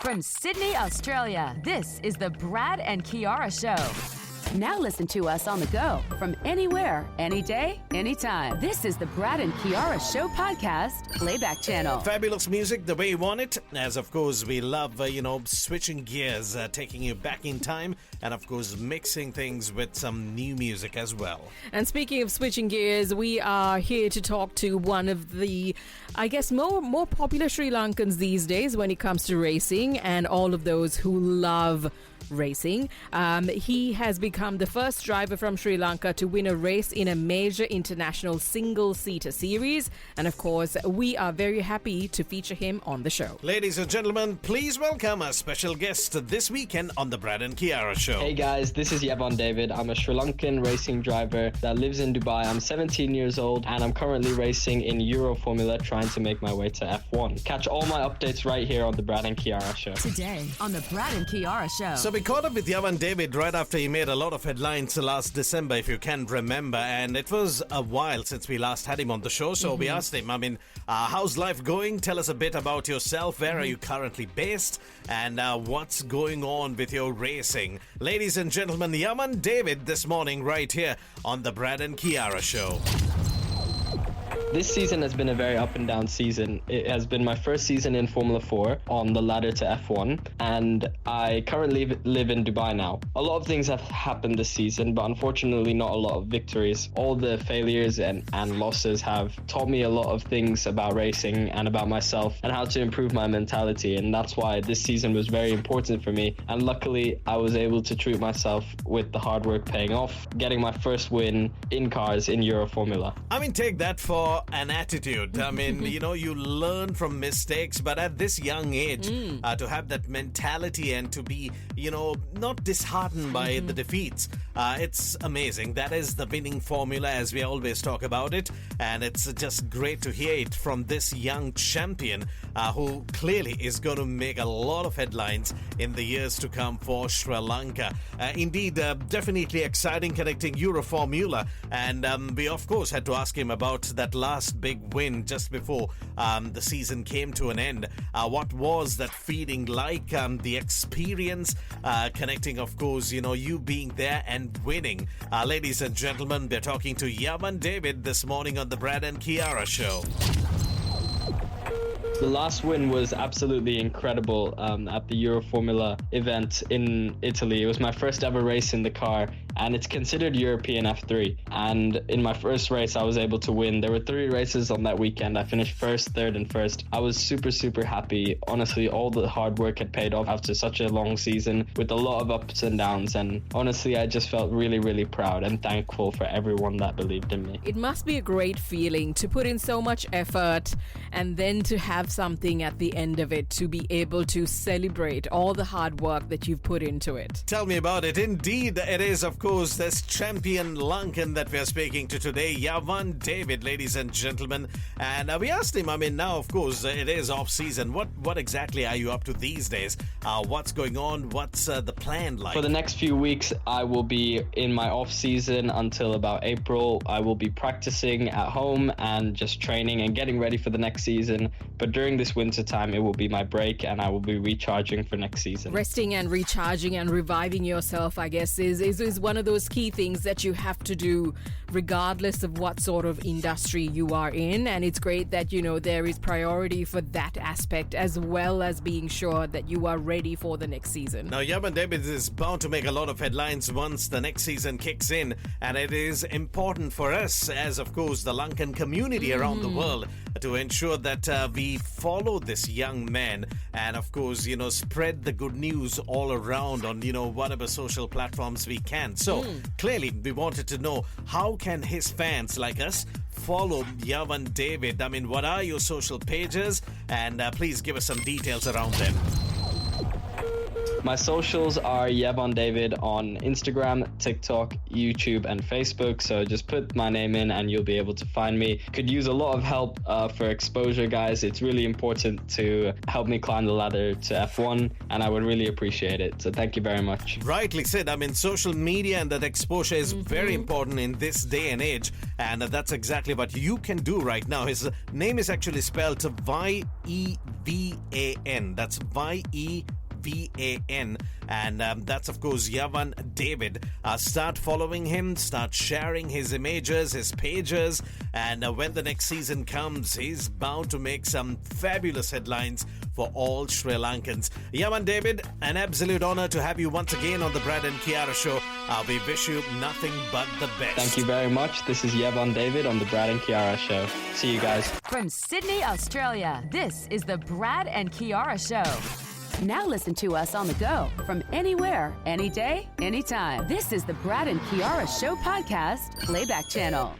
From Sydney, Australia, this is the Brad and Kiara Show. Now listen to us on the go from anywhere, any day, anytime. This is the Brad and Kiara Show podcast playback channel. Fabulous music the way you want it. As of course we love, switching gears, taking you back in time, and of course mixing things with some new music as well. And speaking of switching gears, we are here to talk to one of the, I guess, more popular Sri Lankans these days when it comes to racing and all of those who love racing. He has become the first driver from Sri Lanka to win a race in a major international single-seater series. And of course, we are very happy to feature him on the show. Ladies and gentlemen, please welcome our special guest this weekend on the Brad and Kiara Show. Hey guys, this is Yevan David. I'm a Sri Lankan racing driver that lives in Dubai. I'm 17 years old and I'm currently racing in Euro Formula, trying to make my way to F1. Catch all my updates right here on the Brad and Kiara Show. Today on the Brad and Kiara Show. So we caught up with Yevan David right after he made a lot of headlines last December, if you can remember, and it was a while since we last had him on the show, so we asked him, how's life going? Tell us a bit about yourself. Where are you currently based? And what's going on with your racing? Ladies and gentlemen, Yevan David this morning right here on the Brad and Kiara Show. This season has been a very up and down season. It has been my first season in Formula 4 on the ladder to F1, and I currently live in Dubai now. A lot of things have happened this season, but unfortunately not a lot of victories. All the failures and losses have taught me a lot of things about racing and about myself and how to improve my mentality, and that's why this season was very important for me. And luckily, I was able to treat myself with the hard work paying off, getting my first win in cars in Euro Formula. Take that for an attitude. You learn from mistakes, but at this young age, to have that mentality and to be, not disheartened by the defeats, it's amazing. That is the winning formula, as we always talk about it, and it's just great to hear it from this young champion who clearly is going to make a lot of headlines in the years to come for Sri Lanka. Indeed, definitely exciting connecting Euro Formula, and we of course had to ask him about that last big win just before the season came to an end. What was that feeling like? The experience connecting, of course, you being there and winning. Ladies and gentlemen, we're talking to Yevan David this morning on the Brad and Kiara Show. The last win was absolutely incredible at the Euro Formula event in Italy. It was my first ever race in the car, and it's considered European F3. And in my first race, I was able to win. There were 3 races on that weekend. I finished first, third, and first. I was super, super happy. Honestly, all the hard work had paid off after such a long season with a lot of ups and downs. And honestly, I just felt really, really proud and thankful for everyone that believed in me. It must be a great feeling to put in so much effort and then to have something at the end of it, to be able to celebrate all the hard work that you've put into it. Tell me about it. Indeed, it is, of course, this champion Lankan that we are speaking to today, Yevan David, ladies and gentlemen. And we asked him, now, of course, it is off-season. What exactly are you up to these days? What's going on? What's the plan like? For the next few weeks, I will be in my off-season until about April. I will be practicing at home and just training and getting ready for the next season. But during this winter time, it will be my break and I will be recharging for next season. Resting and recharging and reviving yourself, I guess, is one of those key things that you have to do regardless of what sort of industry you are in. And it's great that, there is priority for that aspect as well as being sure that you are ready for the next season. Now, Yevan David is bound to make a lot of headlines once the next season kicks in. And it is important for us as, of course, the Lankan community around the world to ensure that we follow this young man and, of course, spread the good news all around on, whatever social platforms we can. So, clearly, we wanted to know, how can his fans like us follow Yevan David? What are your social pages? And please give us some details around them. My socials are Yevan David on Instagram, TikTok, YouTube, and Facebook. So just put my name in and you'll be able to find me. Could use a lot of help for exposure, guys. It's really important to help me climb the ladder to F1, and I would really appreciate it. So thank you very much. Rightly said. Social media and that exposure is very important in this day and age. And that's exactly what you can do right now. His name is actually spelled Yevan. That's Yevan. Yevan. And that's, of course, Yevan David. Start following him, start sharing his images, his pages. And when the next season comes, he's bound to make some fabulous headlines for all Sri Lankans. Yevan David, an absolute honor to have you once again on the Brad and Kiara Show. We wish you nothing but the best. Thank you very much. This is Yevan David on the Brad and Kiara Show. See you guys. From Sydney, Australia, this is the Brad and Kiara Show. Now listen to us on the go from anywhere, any day, anytime. This is the Brad and Kiara Show podcast playback channel.